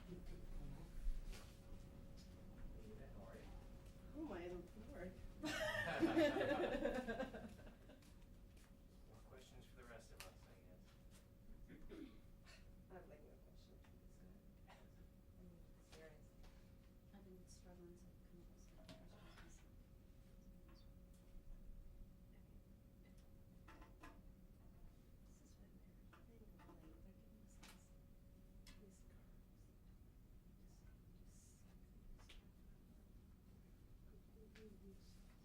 Oh my lord. More questions for the rest of us, I guess. I have like no questions for this guy. I mean, seriously. I've been struggling to come up with some questions myself. This is what they're giving us these cards.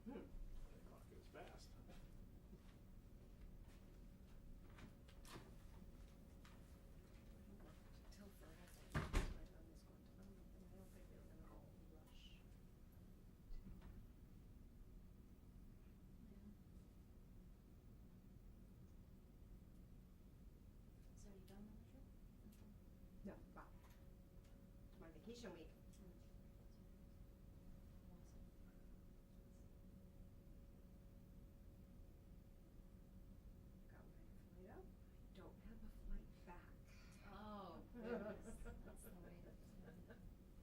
That clock goes fast. Till forever. My time is going to, I don't think they were gonna all rush. So are you done on the trip? No, wow. It's my vacation week. Got my flight out. I don't have a flight back. Oh, goodness. That's the way to do it. Slim pickings today.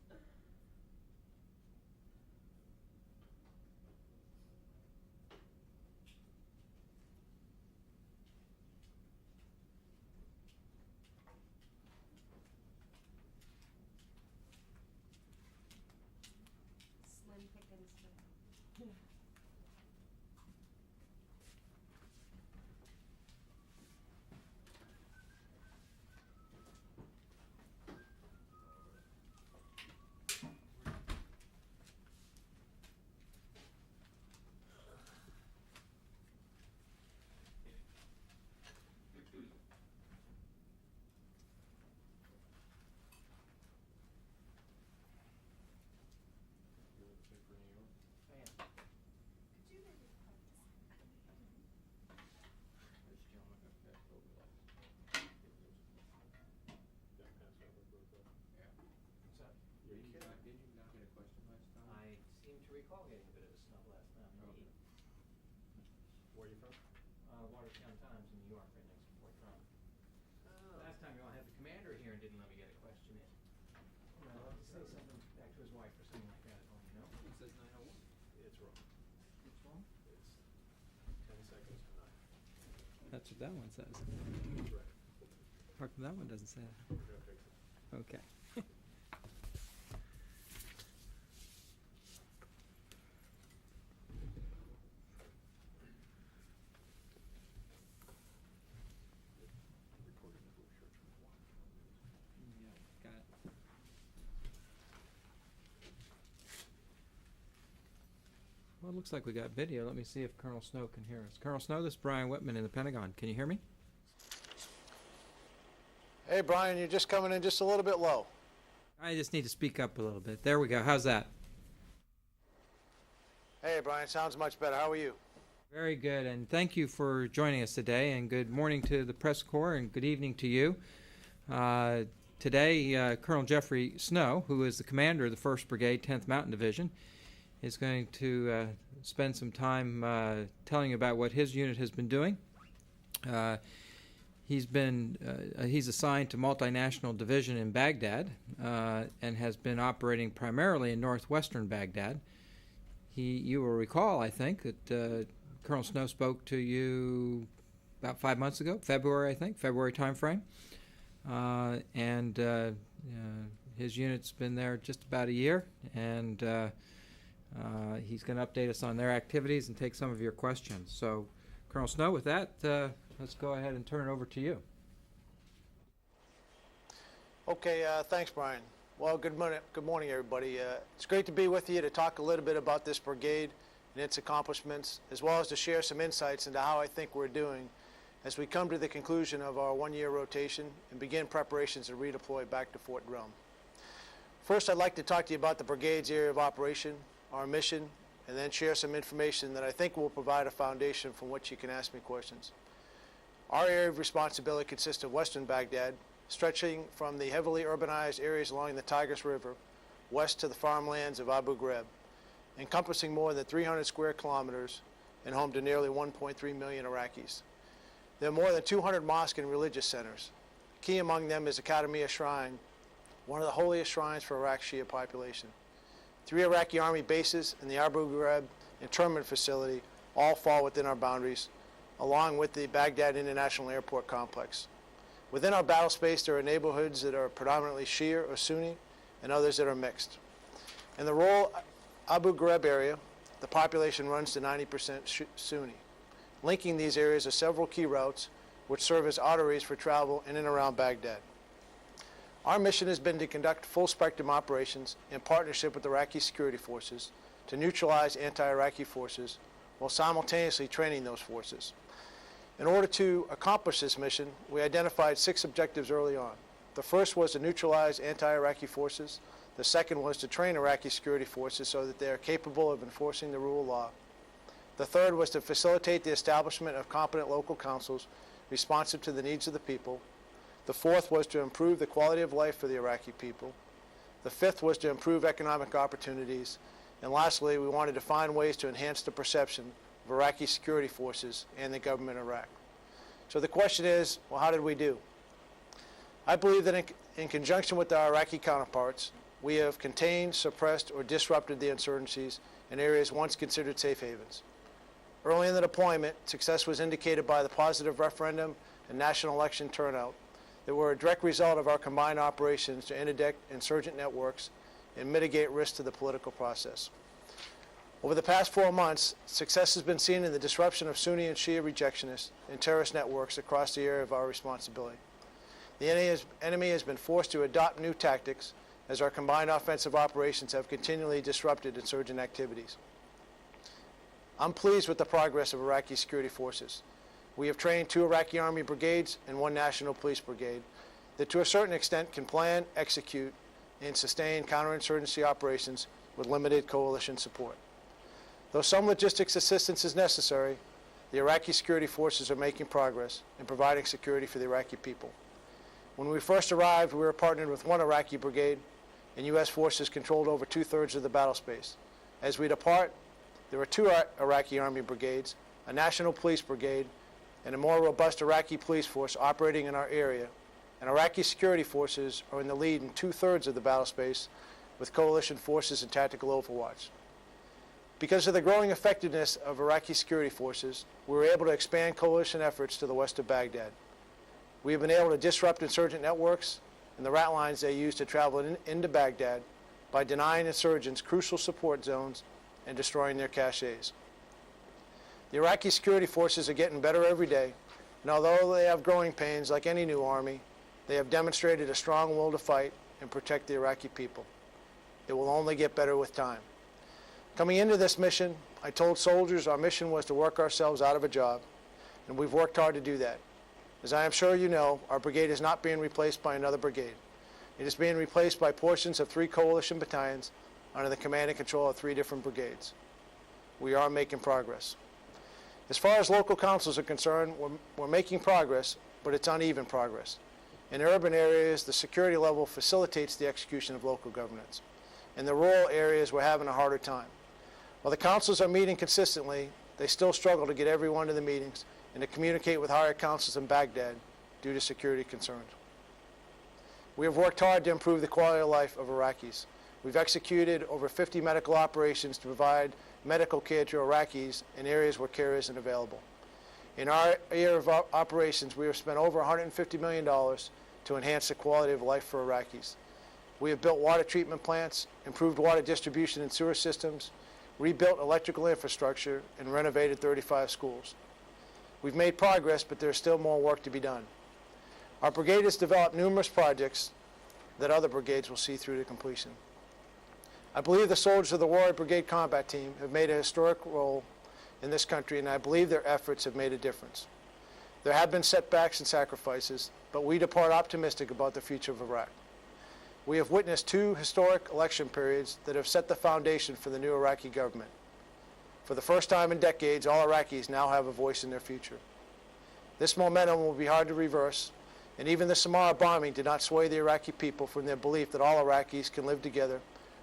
You're the paper in New York? I am. Could you maybe practice? This gentleman got passed over last. Got passed over both of them. Yeah. What's that? You're kidding. Didn't you not get a question last time? I seem to recall getting a bit of a snub last time. Okay. Where are you from? Watertown Times in New York, right next to Fort Drum. Oh. Last time you all had the commander here and didn't let me get a question in. You know, I'll have to say something back to his wife or something like that at home, you know? It says 9:01. It's wrong. What's wrong? It's 10 seconds to 9. That's what that one says. Right. How come that one doesn't say that? We're gonna fix it. Okay. Recording the brochure from the Watertown News. Yeah, got it. Well, it looks like we got video. Let me see if Colonel Snow can hear us. Colonel Snow, this is Brian Whitman in the Pentagon. Can you hear me? Hey, Brian, you're just coming in just a little bit low. I just need to speak up a little bit. There we go. How's that? Hey, Brian, sounds much better. How are you? Very good, and thank you for joining us today, and good morning to the press corps, and good evening to you. Today, Colonel Jeffrey Snow, who is the commander of the 1st Brigade, 10th Mountain Division, is going to spend some time telling you about what his unit has been doing. He's assigned to multinational division in Baghdad and has been operating primarily in northwestern Baghdad. You will recall, I think, that Colonel Snow spoke to you about 5 months ago, February time frame. His unit's been there just about a year, and he's going to update us on their activities and take some of your questions. So, Colonel Snow, with that, let's go ahead and turn it over to you. Okay, thanks, Brian. Well, good morning, everybody. It's great to be with you to talk a little bit about this brigade and its accomplishments, as well as to share some insights into how I think we're doing as we come to the conclusion of our one-year rotation and begin preparations to redeploy back to Fort Drum. First, I'd like to talk to you about the Brigade's area of operation, our mission, and then share some information that I think will provide a foundation from which you can ask me questions. Our area of responsibility consists of western Baghdad, stretching from the heavily urbanized areas along the Tigris River west to the farmlands of Abu Ghraib, encompassing more than 300 square kilometers and home to nearly 1.3 million Iraqis. There are more than 200 mosques and religious centers. Key among them is Academia Shrine, one of the holiest shrines for Iraq's Shia population. 3 Iraqi Army bases and the Abu Ghraib internment facility all fall within our boundaries, along with the Baghdad International Airport complex. Within our battle space, there are neighborhoods that are predominantly Shia or Sunni, and others that are mixed. In the rural Abu Ghraib area, the population runs to 90% Sunni. Linking these areas are several key routes which serve as arteries for travel in and around Baghdad. Our mission has been to conduct full-spectrum operations in partnership with Iraqi security forces to neutralize anti-Iraqi forces while simultaneously training those forces. In order to accomplish this mission, we identified 6 objectives early on. The first was to neutralize anti-Iraqi forces. The second was to train Iraqi security forces so that they are capable of enforcing the rule of law. The third was to facilitate the establishment of competent local councils responsive to the needs of the people. The fourth was to improve the quality of life for the Iraqi people. The fifth was to improve economic opportunities. And lastly, we wanted to find ways to enhance the perception of Iraqi security forces and the government of Iraq. So the question is, well, how did we do? I believe that in conjunction with our Iraqi counterparts, we have contained, suppressed, or disrupted the insurgencies in areas once considered safe havens. Early in the deployment, success was indicated by the positive referendum and national election turnout that were a direct result of our combined operations to interdict insurgent networks and mitigate risk to the political process. Over the past 4 months, success has been seen in the disruption of Sunni and Shia rejectionists and terrorist networks across the area of our responsibility. The enemy has been forced to adopt new tactics as our combined offensive operations have continually disrupted insurgent activities. I'm pleased with the progress of Iraqi security forces. We have trained 2 Iraqi Army brigades and 1 National Police Brigade that to a certain extent can plan, execute, and sustain counterinsurgency operations with limited coalition support. Though some logistics assistance is necessary, the Iraqi security forces are making progress in providing security for the Iraqi people. When we first arrived, we were partnered with 1 Iraqi brigade, and U.S. forces controlled over 2/3 of the battle space. As we depart, there are 2 Iraqi Army brigades, a National Police Brigade, and a more robust Iraqi police force operating in our area, and Iraqi security forces are in the lead in 2/3 of the battle space with coalition forces and tactical overwatch. Because of the growing effectiveness of Iraqi security forces, we were able to expand coalition efforts to the west of Baghdad. We have been able to disrupt insurgent networks and the rat lines they use to travel into Baghdad by denying insurgents crucial support zones and destroying their caches. The Iraqi security forces are getting better every day, and although they have growing pains like any new army, they have demonstrated a strong will to fight and protect the Iraqi people. It will only get better with time. Coming into this mission, I told soldiers our mission was to work ourselves out of a job, and we've worked hard to do that. As I am sure you know, our brigade is not being replaced by another brigade. It is being replaced by portions of 3 coalition battalions under the command and control of 3 different brigades. We are making progress. As far as local councils are concerned, we're making progress, but it's uneven progress. In urban areas, the security level facilitates the execution of local governance. In the rural areas, we're having a harder time. While the councils are meeting consistently, they still struggle to get everyone to the meetings and to communicate with higher councils in Baghdad due to security concerns. We have worked hard to improve the quality of life of Iraqis. We've executed over 50 medical operations to provide medical care to Iraqis in areas where care isn't available. In our area of operations, we have spent over $150 million to enhance the quality of life for Iraqis. We have built water treatment plants, improved water distribution and sewer systems, rebuilt electrical infrastructure, and renovated 35 schools. We've made progress, but there's still more work to be done. Our brigade has developed numerous projects that other brigades will see through to completion. I believe the soldiers of the Warrior Brigade Combat Team have made a historic role in this country, and I believe their efforts have made a difference. There have been setbacks and sacrifices, but we depart optimistic about the future of Iraq. We have witnessed 2 historic election periods that have set the foundation for the new Iraqi government. For the first time in decades, all Iraqis now have a voice in their future. This momentum will be hard to reverse, and even the Samarra bombing did not sway the Iraqi people from their belief that all Iraqis can live together,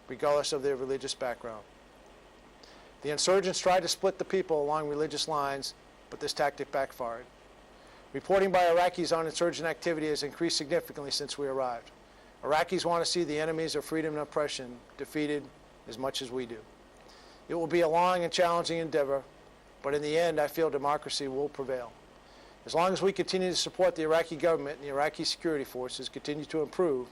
regardless of their religious background. The insurgents tried to split the people along religious lines, but this tactic backfired. Reporting by Iraqis on insurgent activity has increased significantly since we arrived. Iraqis want to see the enemies of freedom and oppression defeated as much as we do. It will be a long and challenging endeavor, but in the end, I feel democracy will prevail. As long as we continue to support the Iraqi government and the Iraqi security forces continue to improve,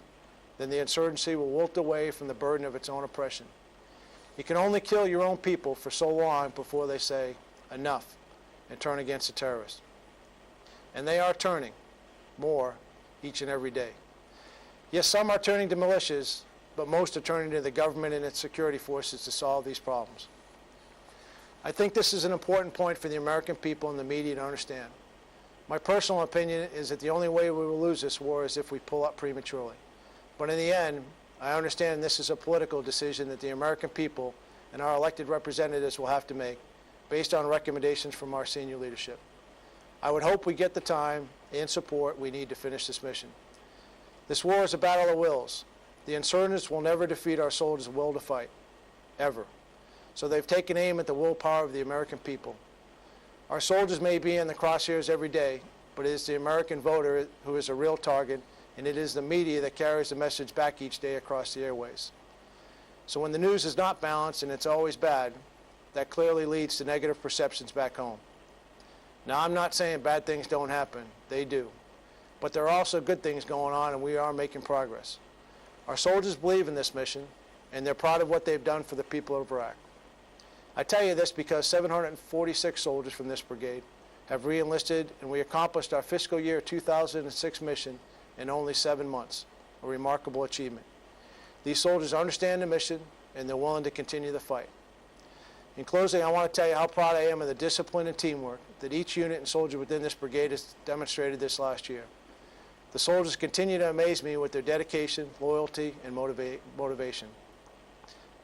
then the insurgency will wilt away from the burden of its own oppression. You can only kill your own people for so long before they say, enough, and turn against the terrorists. And they are turning more each and every day. Yes, some are turning to militias, but most are turning to the government and its security forces to solve these problems. I think this is an important point for the American people and the media to understand. My personal opinion is that the only way we will lose this war is if we pull up prematurely. But in the end, I understand this is a political decision that the American people and our elected representatives will have to make based on recommendations from our senior leadership. I would hope we get the time and support we need to finish this mission. This war is a battle of wills. The insurgents will never defeat our soldiers' will to fight, ever. So they've taken aim at the willpower of the American people. Our soldiers may be in the crosshairs every day, but it is the American voter who is a real target, and it is the media that carries the message back each day across the airways. So when the news is not balanced and it's always bad, that clearly leads to negative perceptions back home. Now, I'm not saying bad things don't happen. They do. But there are also good things going on, and we are making progress. Our soldiers believe in this mission, and they're proud of what they've done for the people of Iraq. I tell you this because 746 soldiers from this brigade have re-enlisted, and we accomplished our fiscal year 2006 mission in only 7 months, a remarkable achievement. These soldiers understand the mission, and they're willing to continue the fight. In closing, I want to tell you how proud I am of the discipline and teamwork that each unit and soldier within this brigade has demonstrated this last year. The soldiers continue to amaze me with their dedication, loyalty, and motivation.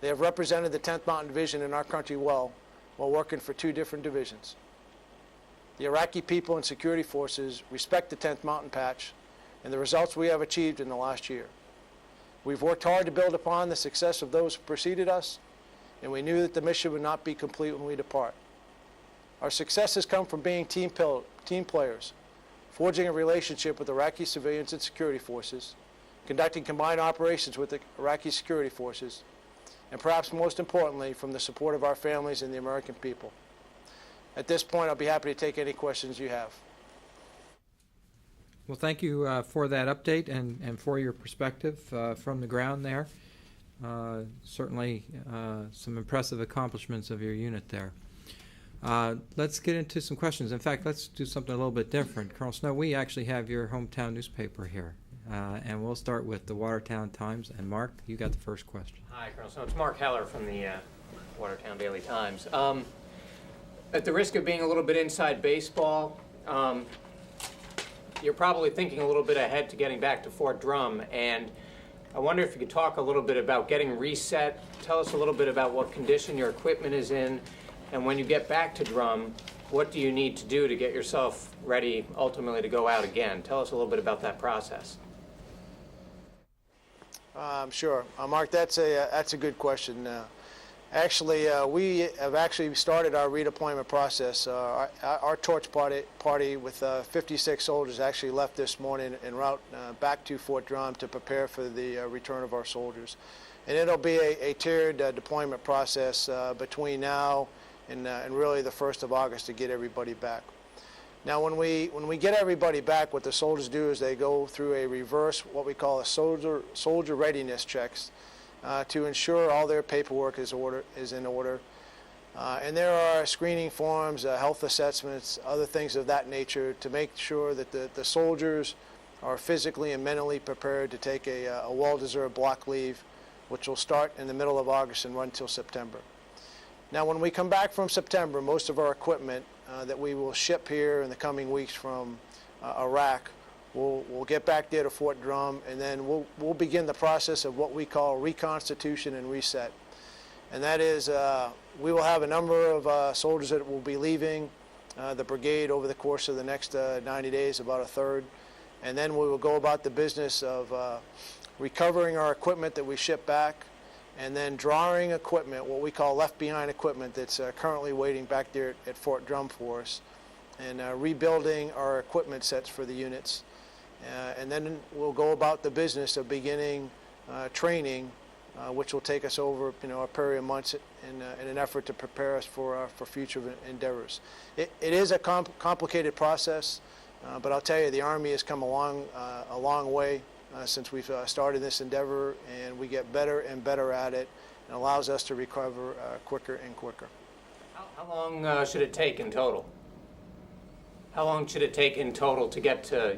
They have represented the 10th Mountain Division in our country well while working for 2 different divisions. The Iraqi people and security forces respect the 10th Mountain Patch and the results we have achieved in the last year. We've worked hard to build upon the success of those who preceded us, and we knew that the mission would not be complete when we depart. Our success has come from being team players, forging a relationship with Iraqi civilians and security forces, conducting combined operations with the Iraqi security forces, and perhaps most importantly, from the support of our families and the American people. At this point, I'll be happy to take any questions you have. Well, thank you for that update and for your perspective from the ground there. Certainly some impressive accomplishments of your unit there. Let's get into some questions. In fact, let's do something a little bit different. Colonel Snow, we actually have your hometown newspaper here, and we'll start with the Watertown Times. And Mark, you got the first question. Hi, Colonel Snow. It's Mark Heller from the Watertown Daily Times. At the risk of being a little bit inside baseball, you're probably thinking a little bit ahead to getting back to Fort Drum, and I wonder if you could talk a little bit about getting reset. Tell us a little bit about what condition your equipment is in, and when you get back to Drum, what do you need to do to get yourself ready ultimately to go out again? Tell us a little bit about that process. Sure. Mark, that's a good question. Actually, we have actually started our redeployment process. Our torch party with 56 soldiers actually left this morning en route back to Fort Drum to prepare for the return of our soldiers. And it'll be a tiered deployment process between now and really the 1st of August to get everybody back. Now, when we get everybody back, what the soldiers do is they go through a reverse, what we call a soldier readiness checks, to ensure all their paperwork is in order. And there are screening forms, health assessments, other things of that nature to make sure that the soldiers are physically and mentally prepared to take a well-deserved block leave, which will start in the middle of August and run till September. Now, when we come back from September, most of our equipment that we will ship here in the coming weeks from Iraq We'll get back there to Fort Drum, and then we'll begin the process of what we call reconstitution and reset. And that is, we will have a number of soldiers that will be leaving the brigade over the course of the next 90 days, about a third. And then we will go about the business of recovering our equipment that we ship back, and then drawing equipment, what we call left behind equipment that's currently waiting back there at Fort Drum for us, and rebuilding our equipment sets for the units. And then we'll go about the business of beginning training, which will take us over, a period of months in an effort to prepare us for future endeavors. It is a complicated process, but I'll tell you, the Army has come a long way since we've started this endeavor, and we get better and better at it, and allows us to recover quicker and quicker. How long should it take in total? How long should it take in total to get to,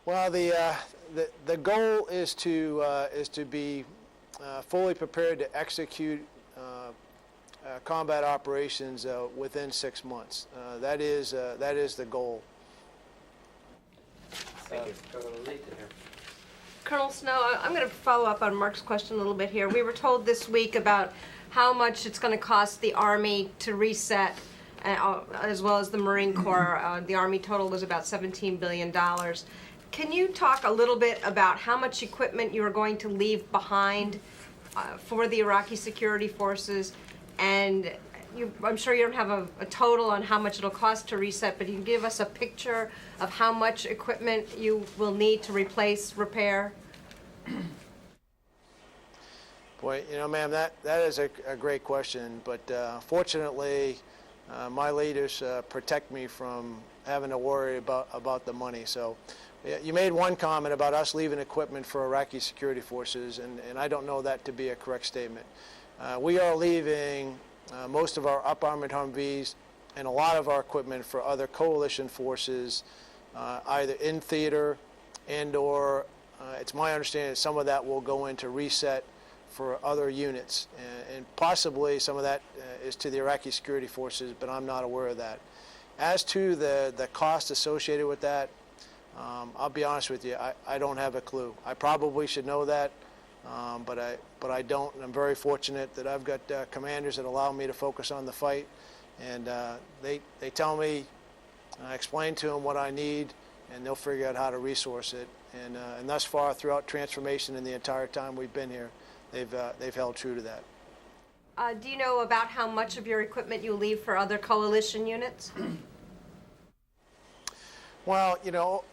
Well, the goal is to be fully prepared to execute combat operations within 6 months. That is the goal. Thank you. Colonel Snow, I'm going to follow up on Mark's question a little bit here. We were told this week about how much it's going to cost the Army to reset, as well as the Marine Corps. The Army total was about $17 billion. Can you talk a little bit about how much equipment you are going to leave behind for the Iraqi security forces? And I'm sure you don't have a total on how much it'll cost to reset, but you can give us a picture of how much equipment you will need to replace, repair? Boy, ma'am, that is a great question, but fortunately, my leaders protect me from having to worry about the money. So you made one comment about us leaving equipment for Iraqi security forces, and I don't know that to be a correct statement. We are leaving most of our up-armored Humvees and a lot of our equipment for other coalition forces, either in theater and or it's my understanding that some of that will go into reset for other units, and possibly some of that is to the Iraqi security forces, but I'm not aware of that. As to the cost associated with that, I'll be honest with you, I don't have a clue. I probably should know that, but I don't, and I'm very fortunate that I've got commanders that allow me to focus on the fight, and they tell me, I explain to them what I need, and they'll figure out how to resource it. And thus far, throughout transformation and the entire time we've been here, they've held true to that. Do you know about how much of your equipment you leave for other coalition units? Well,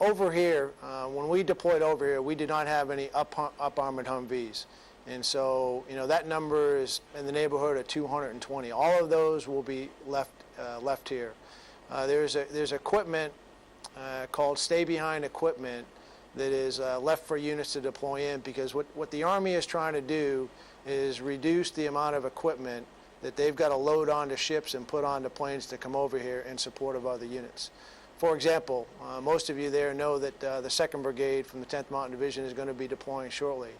over here, when we deployed over here, we did not have any up-armored Humvees. And so, that number is in the neighborhood of 220. All of those will be left here. There's equipment called stay-behind equipment that is left for units to deploy in, because what the Army is trying to do is reduce the amount of equipment that they've got to load onto ships and put onto planes to come over here in support of other units. For example, most of you there know that the 2nd Brigade from the 10th Mountain Division is going to be deploying shortly.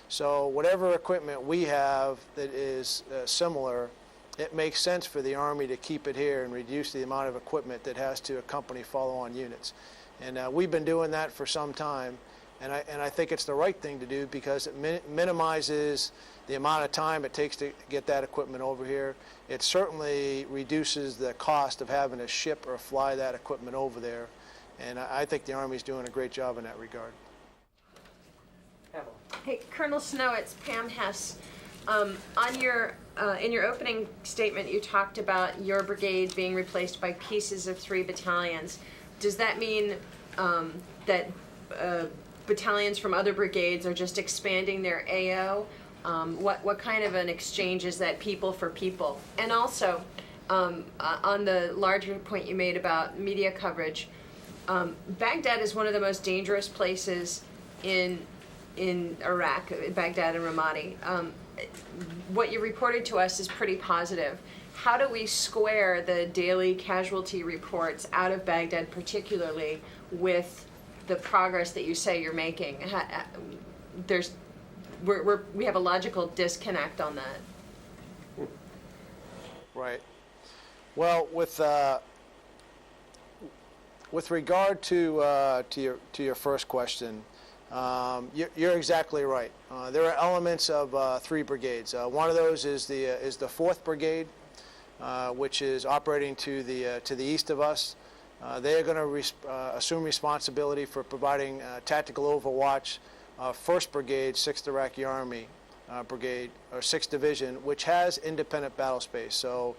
So whatever equipment we have that is similar, it makes sense for the Army to keep it here and reduce the amount of equipment that has to accompany follow-on units. And we've been doing that for some time, and I think it's the right thing to do, because it minimizes the amount of time it takes to get that equipment over here. It certainly reduces the cost of having to ship or fly that equipment over there, and I think the Army's doing a great job in that regard. Hey, Colonel Snow, it's Pam Hess. In your opening statement, you talked about your brigade being replaced by pieces of 3 battalions. Does that mean that battalions from other brigades are just expanding their AO? What kind of an exchange is that, people for people? And also, on the larger point you made about media coverage, Baghdad is one of the most dangerous places in Iraq, Baghdad and Ramadi. What you reported to us is pretty positive. How do we square the daily casualty reports out of Baghdad particularly with the progress that you say you're making? We have a logical disconnect on that. Right. Well, with regard to your first question, you're exactly right. There are elements of 3 brigades. One of those is the 4th Brigade, which is operating to the east of us. They are going to assume responsibility for providing tactical overwatch. 1st Brigade, 6th Iraqi Army Brigade, or 6th Division, which has independent battle space. So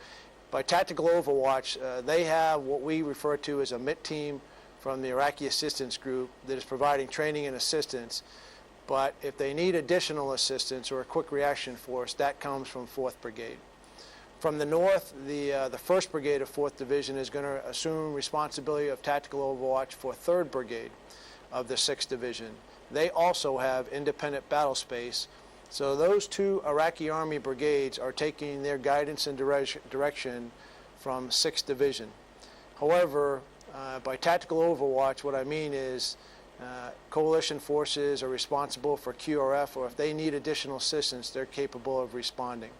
by tactical overwatch, they have what we refer to as a MIT team from the Iraqi Assistance Group that is providing training and assistance. But if they need additional assistance or a quick reaction force, that comes from 4th Brigade. From the north, the 1st Brigade of 4th Division is going to assume responsibility of tactical overwatch for 3rd Brigade of the 6th Division. They also have independent battle space. So those 2 Iraqi Army brigades are taking their guidance and direction from 6th Division. However, by tactical overwatch, what I mean is coalition forces are responsible for QRF, or if they need additional assistance, they're capable of responding.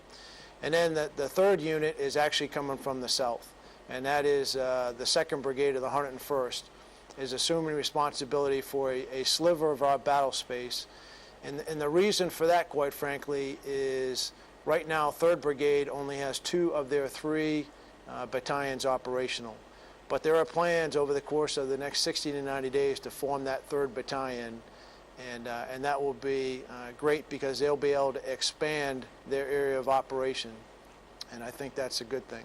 And then the 3rd unit is actually coming from the south, and that is the 2nd Brigade of the 101st is assuming responsibility for a sliver of our battle space. And the reason for that, quite frankly, is right now 3rd Brigade only has 2 of their 3 battalions operational. But there are plans over the course of the next 60 to 90 days to form that 3rd Battalion, and that will be great because they'll be able to expand their area of operation, and I think that's a good thing.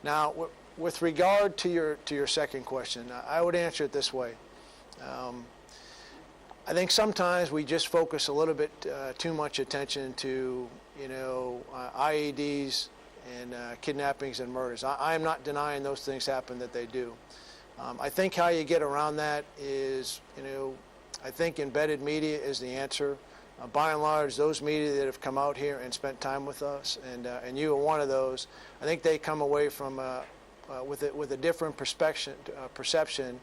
Now, with regard to your second question, I would answer it this way. I think sometimes we just focus a little bit too much attention to, IEDs and kidnappings and murders. I am not denying those things happen, that they do. I think how you get around that is, I think embedded media is the answer. By and large, those media that have come out here and spent time with us, and you are one of those, I think they come away from with a different perception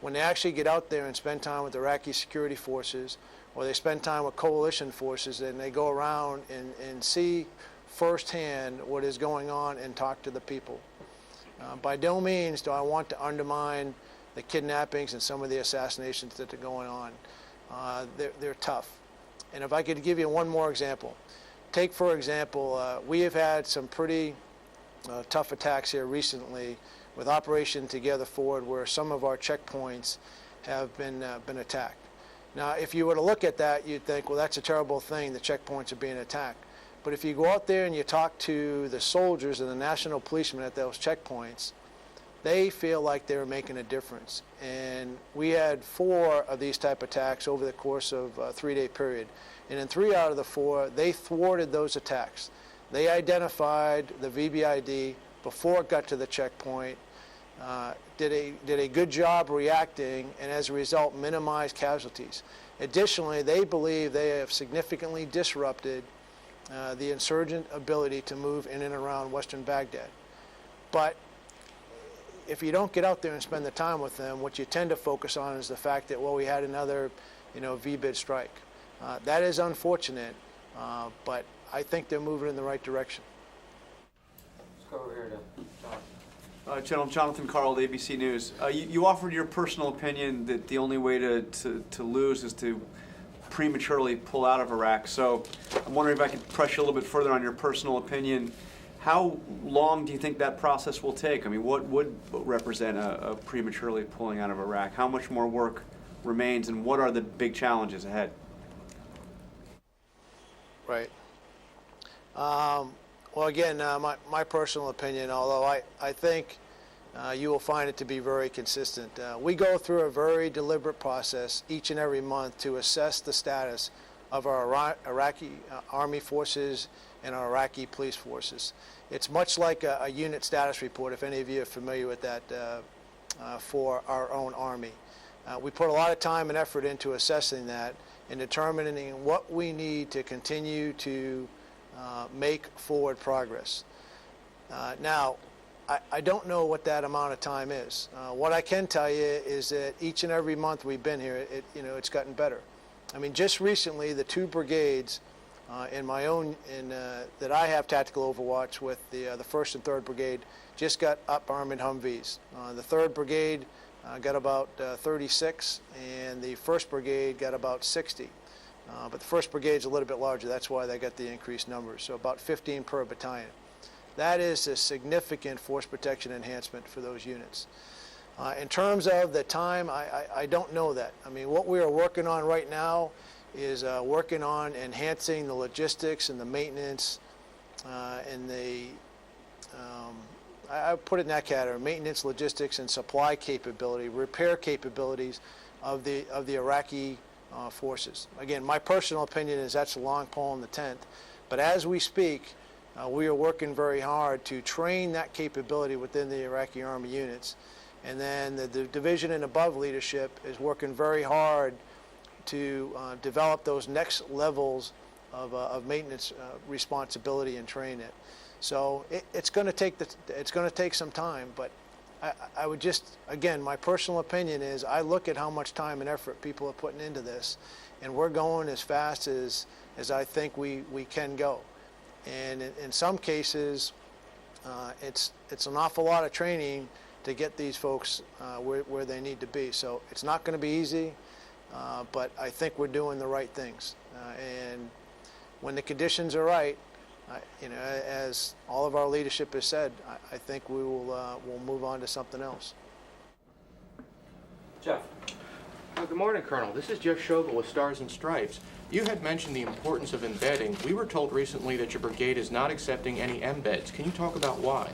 when they actually get out there and spend time with Iraqi security forces, or they spend time with coalition forces, and they go around and see firsthand what is going on and talk to the people. By no means do I want to undermine the kidnappings and some of the assassinations that are going on. They're tough. And if I could give you one more example. Take, for example, we have had some pretty tough attacks here recently with Operation Together Forward, where some of our checkpoints have been attacked. Now, if you were to look at that, you'd think, well, that's a terrible thing, the checkpoints are being attacked. But if you go out there and you talk to the soldiers and the national policemen at those checkpoints, they feel like they're making a difference. And we had 4 of these type attacks over the course of a 3-day period. And in 3 out of the 4, they thwarted those attacks. They identified the VBID before it got to the checkpoint, did a good job reacting, and as a result minimized casualties. Additionally, they believe they have significantly disrupted the insurgent ability to move in and around western Baghdad. But if you don't get out there and spend the time with them, what you tend to focus on is the fact that, well, we had another, VBID strike. That is unfortunate, but I think they're moving in the right direction. Let's go over here to John. General Jonathan Carl, ABC News. You offered your personal opinion that the only way to lose is to prematurely pull out of Iraq. So I'm wondering if I could press you a little bit further on your personal opinion. How long do you think that process will take? I mean, what would represent a prematurely pulling out of Iraq? How much more work remains, and what are the big challenges ahead? Right. Well, again, my personal opinion, although I think you will find it to be very consistent. We go through a very deliberate process each and every month to assess the status of our Iraqi Army forces and our Iraqi police forces. It's much like a unit status report, if any of you are familiar with that, for our own Army. We put a lot of time and effort into assessing that and determining what we need to continue to make forward progress. Now, I don't know what that amount of time is. What I can tell you is that each and every month we've been here, it's gotten better. I mean, just recently, the 2 brigades in my own, that I have tactical overwatch with, the 1st and 3rd Brigade, just got up armored Humvees. The 3rd Brigade got about 36, and the 1st Brigade got about 60. But the 1st Brigade's a little bit larger. That's why they got the increased numbers. So about 15 per battalion. That is a significant force protection enhancement for those units. In terms of the time, I don't know that. I mean, what we are working on right now is working on enhancing the logistics and the maintenance and the, I put it in that category, maintenance, logistics, and supply capability, repair capabilities of the Iraqi forces. Again, my personal opinion is that's a long pole in the tent. But as we speak, we are working very hard to train that capability within the Iraqi Army units. And then the division and above leadership is working very hard to develop those next levels of maintenance responsibility and train it. So it's going to take some time, but I would just, again, my personal opinion is I look at how much time and effort people are putting into this, and we're going as fast as I think we can go. And in some cases, it's an awful lot of training to get these folks where they need to be. So it's not going to be easy, but I think we're doing the right things. And when the conditions are right, you know, as all of our leadership has said, I think we will we'll move on to something else. Jeff. Good morning, Colonel. This is Jeff Schogel with Stars and Stripes. You had mentioned the importance of embedding. We were told recently that your brigade is not accepting any embeds. Can you talk about why?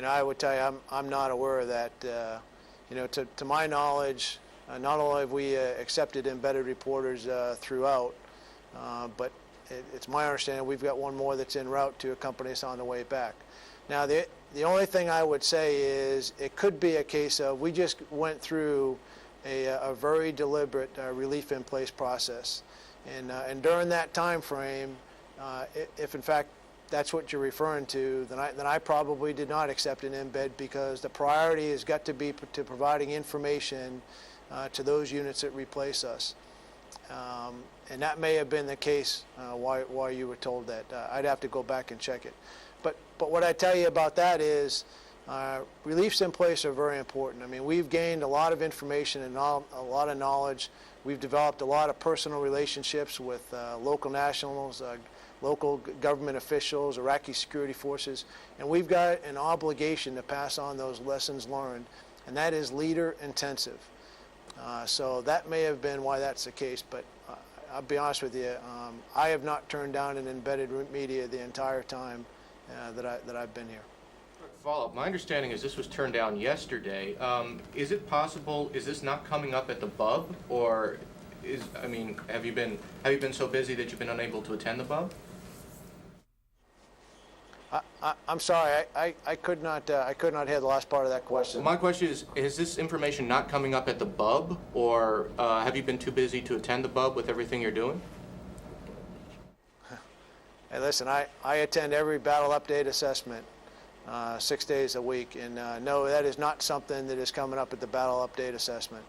I would tell you, I'm not aware of that. To my knowledge, not only have we accepted embedded reporters throughout, but it's my understanding we've got one more that's en route to accompany us on the way back. Now, the only thing I would say is it could be a case of we just went through a very deliberate relief in place process, and during that time frame, if in fact that's what you're referring to, then I probably did not accept an embed, because the priority has got to be to providing information to those units that replace us. And that may have been the case why you were told that. I'd have to go back and check it. But what I tell you about that is reliefs in place are very important. I mean, we've gained a lot of information and a lot of knowledge. We've developed a lot of personal relationships with local nationals, local government officials, Iraqi security forces, and we've got an obligation to pass on those lessons learned, and that is leader intensive. So that may have been why that's the case, but I'll be honest with you, I have not turned down an embedded media the entire time that I've been here. Follow-up. My understanding is this was turned down yesterday. Is it possible, is this not coming up at the BUB, or have you been so busy that you've been unable to attend the BUB? I'm sorry, I could not hear the last part of that question. Well, my question is this information not coming up at the BUB, or have you been too busy to attend the BUB with everything you're doing? Hey, listen, I attend every battle update assessment 6 days a week, and no, that is not something that is coming up at the battle update assessment.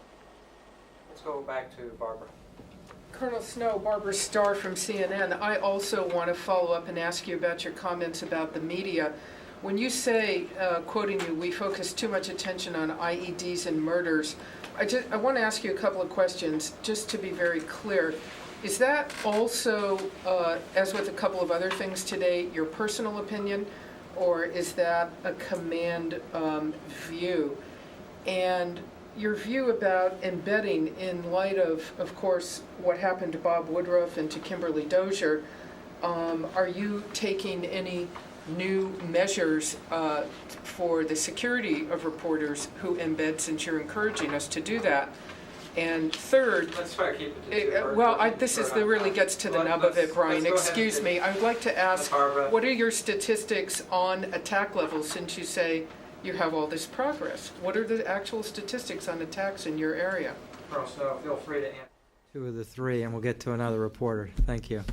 Let's go back to Barbara. Colonel Snow, Barbara Starr from CNN. I also want to follow up and ask you about your comments about the media. When you say, quoting you, we focus too much attention on IEDs and murders, I want to ask you a couple of questions, just to be very clear. Is that also, as with a couple of other things today, your personal opinion, or is that a command view? And your view about embedding in light of course, what happened to Bob Woodruff and to Kimberly Dozier, are you taking any new measures for the security of reporters who embed, since you're encouraging us to do that? And third, Let's try to keep it to two. this really gets to the nub of it, Brian. Excuse me. I would like to ask, what are your statistics on attack levels, since you say you have all this progress? What are the actual statistics on attacks in your area? Colonel Snow, feel free to answer. 2 of the 3, and we'll get to another reporter. Thank you.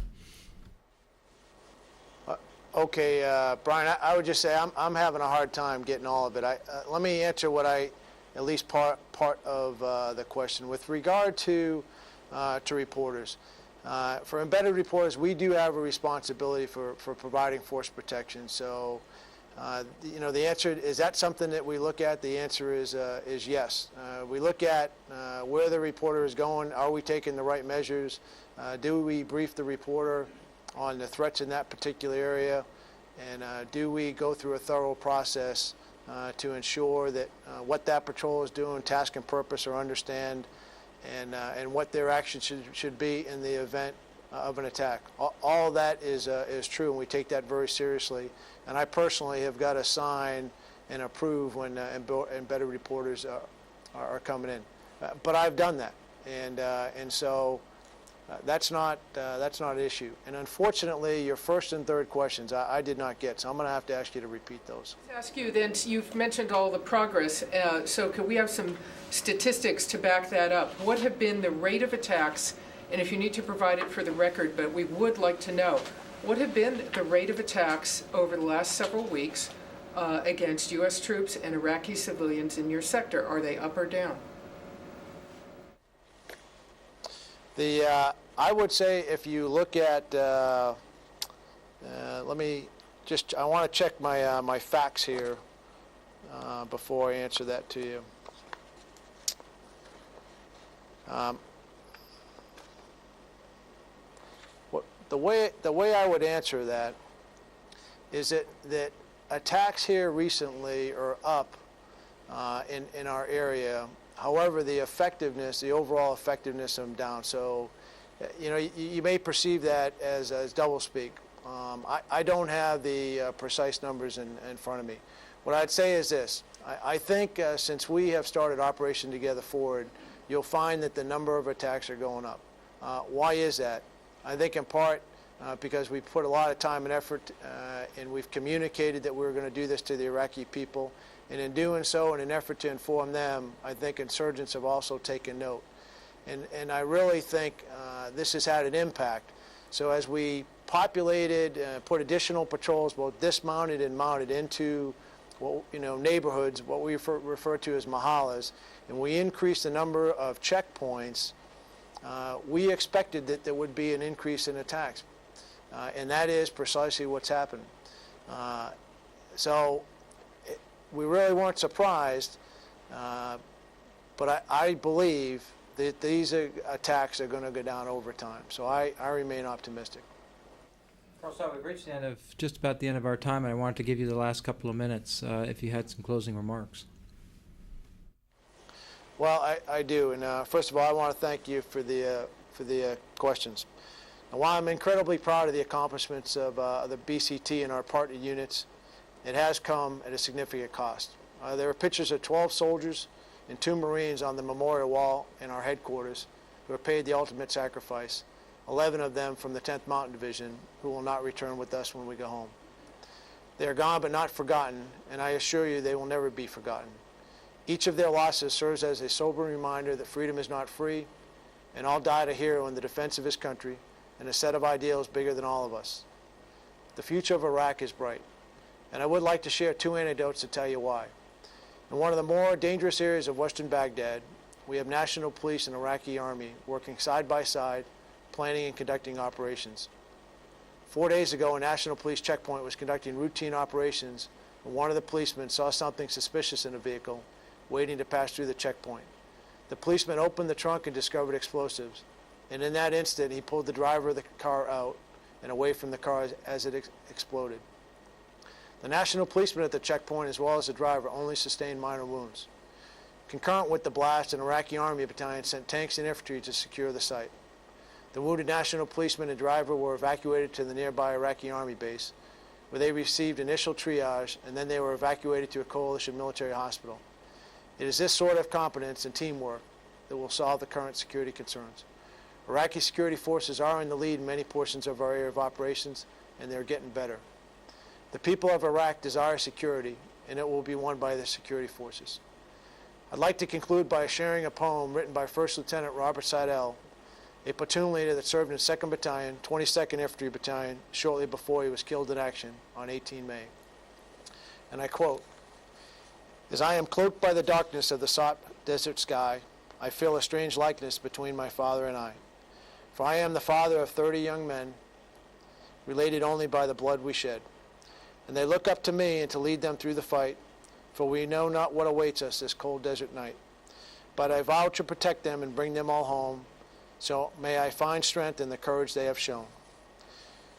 Okay, Brian, I would just say I'm having a hard time getting all of it. Let me answer what at least part of the question. With regard to reporters, for embedded reporters, we do have a responsibility for providing force protection. So The answer, is that something that we look at? The answer is yes. We look at where the reporter is going. Are we taking the right measures? Do we brief the reporter on the threats in that particular area? And do we go through a thorough process to ensure that what that patrol is doing, task and purpose, are understand, and what their action should be in the event of an attack. All of that is true, and we take that very seriously. And I personally have got to sign and approve when embedded reporters are coming in. But I've done that, and so that's not an issue. And unfortunately, your first and third questions I did not get, so I'm going to have to ask you to repeat those. Let's ask you then. You've mentioned all the progress, so could we have some statistics to back that up? What have been the rate of attacks? And if you need to provide it for the record, but we would like to know, what have been the rate of attacks over the last several weeks against U.S. troops and Iraqi civilians in your sector? Are they up or down? I would say if you look at, I want to check my facts here before I answer that to you. The way I would answer that is that attacks here recently are up in our area. However, the effectiveness, the overall effectiveness, of them down. So, you may perceive that as doublespeak. I don't have the precise numbers in front of me. What I'd say is this. I think since we have started Operation Together Forward, you'll find that the number of attacks are going up. Why is that? I think in part because we put a lot of time and effort and we've communicated that we were going to do this to the Iraqi people. And in doing so, in an effort to inform them, I think insurgents have also taken note. And I really think this has had an impact. So as we populated, put additional patrols, both dismounted and mounted, into neighborhoods, what we refer to as mahallas, and we increased the number of checkpoints, we expected that there would be an increase in attacks. And that is precisely what's happened. We really weren't surprised, but I believe that these attacks are going to go down over time. So I remain optimistic. So we've reached the end of just about the end of our time, and I wanted to give you the last couple of minutes if you had some closing remarks. Well, I do, and first of all, I want to thank you for the questions. And while I'm incredibly proud of the accomplishments of the BCT and our partner units, it has come at a significant cost. There are pictures of 12 soldiers and 2 Marines on the memorial wall in our headquarters who have paid the ultimate sacrifice, 11 of them from the 10th Mountain Division, who will not return with us when we go home. They are gone but not forgotten, and I assure you they will never be forgotten. Each of their losses serves as a sober reminder that freedom is not free, and all died a hero in the defense of his country and a set of ideals bigger than all of us. The future of Iraq is bright, and I would like to share 2 anecdotes to tell you why. In one of the more dangerous areas of western Baghdad, we have national police and Iraqi army working side by side, planning and conducting operations. 4 days ago, a national police checkpoint was conducting routine operations when one of the policemen saw something suspicious in a vehicle waiting to pass through the checkpoint. The policeman opened the trunk and discovered explosives, and in that instant he pulled the driver of the car out and away from the car as it exploded. The national policeman at the checkpoint, as well as the driver, only sustained minor wounds. Concurrent with the blast, an Iraqi army battalion sent tanks and infantry to secure the site. The wounded national policeman and driver were evacuated to the nearby Iraqi army base, where they received initial triage, and then they were evacuated to a coalition military hospital. It is this sort of competence and teamwork that will solve the current security concerns. Iraqi security forces are in the lead in many portions of our area of operations, and they're getting better. The people of Iraq desire security, and it will be won by the security forces. I'd like to conclude by sharing a poem written by First Lieutenant Robert Seidel, a platoon leader that served in 2nd Battalion, 22nd Infantry Battalion, shortly before he was killed in action on 18 May. And I quote, "As I am cloaked by the darkness of the sought desert sky, I feel a strange likeness between my father and I. For I am the father of 30 young men, related only by the blood we shed. and they look up to me and to lead them through the fight, for we know not what awaits us this cold desert night. But I vow to protect them and bring them all home, so may I find strength in the courage they have shown.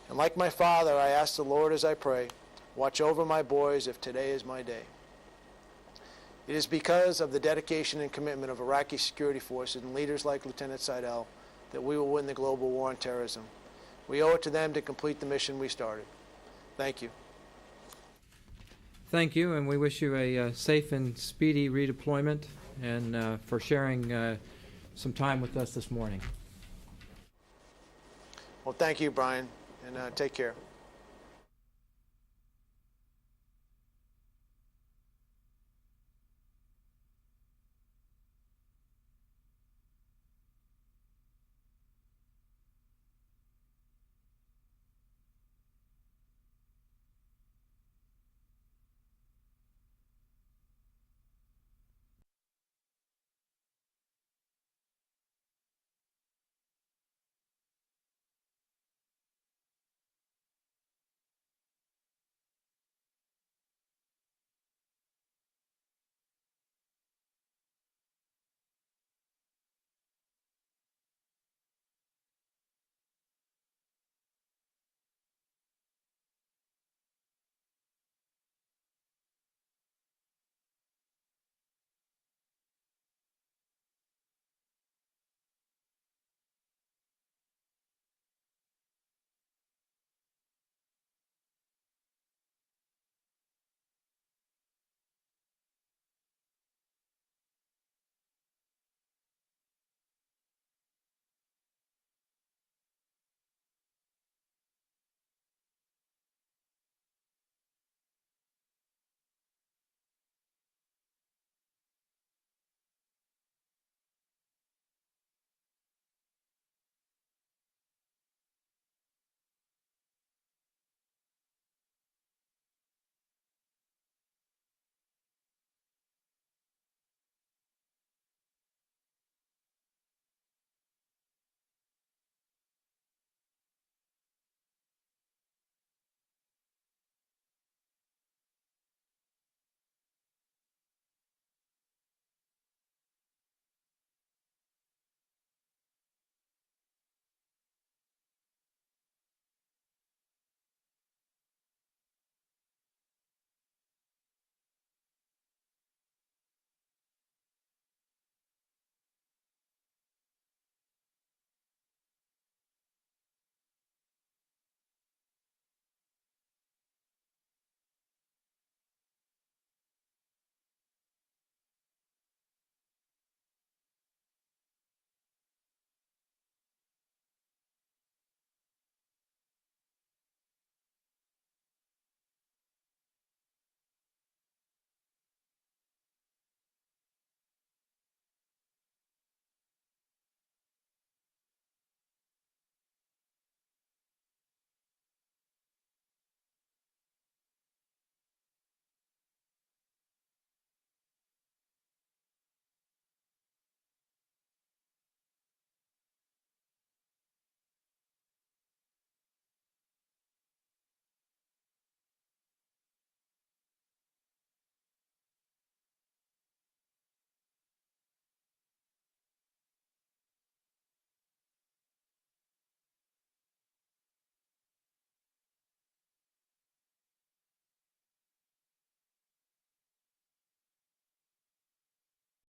And like my father, I ask the Lord as I pray, watch over my boys if today is my day. It is because of the dedication and commitment of Iraqi security forces and leaders like Lieutenant Seidel that we will win the global war on terrorism. We owe it to them to complete the mission we started. Thank you. Thank you, and we wish you a safe and speedy redeployment, and for sharing some time with us this morning. Well, thank you, Brian, and take care.